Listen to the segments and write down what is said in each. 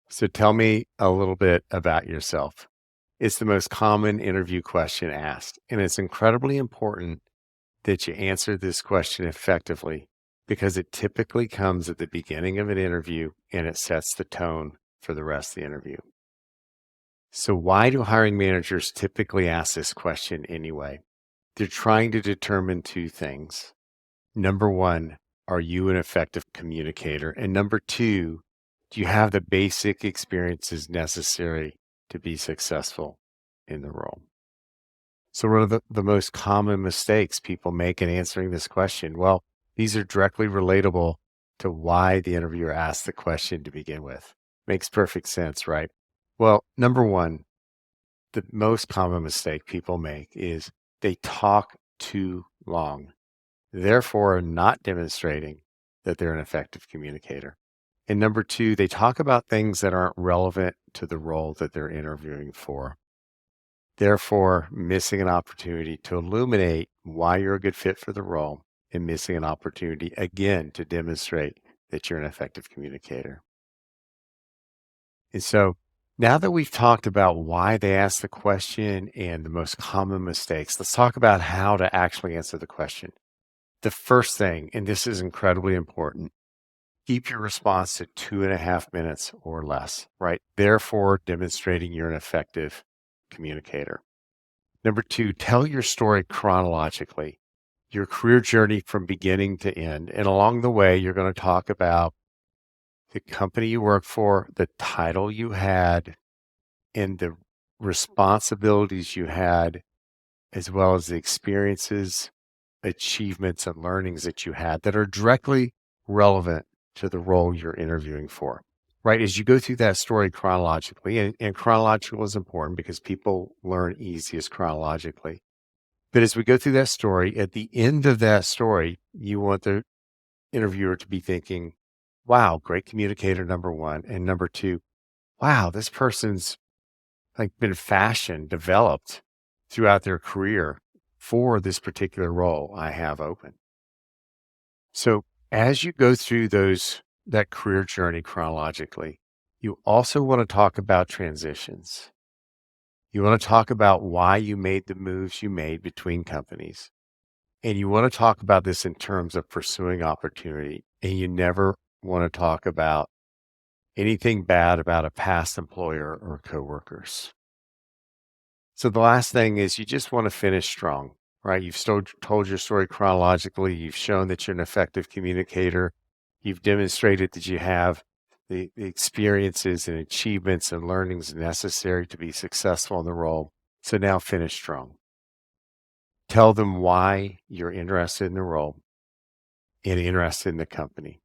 So tell me a little bit about yourself. It's the most common interview question asked, and it's incredibly important that you answer this question effectively because it typically comes at the beginning of an interview and it sets the tone for the rest of the interview. So, why do hiring managers typically ask this question anyway? They're trying to determine two things. Number one, are you an effective communicator? And number two, do you have the basic experiences necessary to be successful in the role? So, what are the most common mistakes people make in answering this question? Well, these are directly relatable to why the interviewer asked the question to begin with. Makes perfect sense, right? Well, number one, the most common mistake people make is they talk too long, therefore, not demonstrating that they're an effective communicator. And number two, they talk about things that aren't relevant to the role that they're interviewing for, therefore, missing an opportunity to illuminate why you're a good fit for the role and missing an opportunity again to demonstrate that you're an effective communicator. And so now that we've talked about why they ask the question and the most common mistakes, let's talk about how to actually answer the question. The first thing, and this is incredibly important, keep your response to 2.5 minutes or less, right? Therefore, demonstrating you're an effective communicator. Number two, tell your story chronologically, your career journey from beginning to end. And along the way, you're going to talk about the company you work for, the title you had, and the responsibilities you had, as well as the experiences, achievements, and learnings that you had that are directly relevant to the role you're interviewing for. Right. As you go through that story chronologically, and chronological is important because people learn easiest chronologically. But as we go through that story, at the end of that story, you want the interviewer to be thinking, wow, great communicator, number one. And number two, wow, this person's like been fashioned, developed throughout their career for this particular role I have open. So as you go through that career journey chronologically, you also want to talk about transitions. You want to talk about why you made the moves you made between companies. And you want to talk about this in terms of pursuing opportunity. And you never want to talk about anything bad about a past employer or coworkers. So the last thing is you just want to finish strong, right? You've still told your story chronologically. You've shown that you're an effective communicator. You've demonstrated that you have the experiences and achievements and learnings necessary to be successful in the role. So now finish strong. Tell them why you're interested in the role and interested in the company,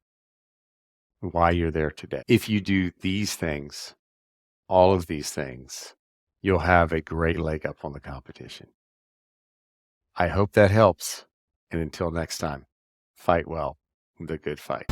why you're there today. If you do these things, all of these things, you'll have a great leg up on the competition. I hope that helps. And until next time, fight well, the good fight.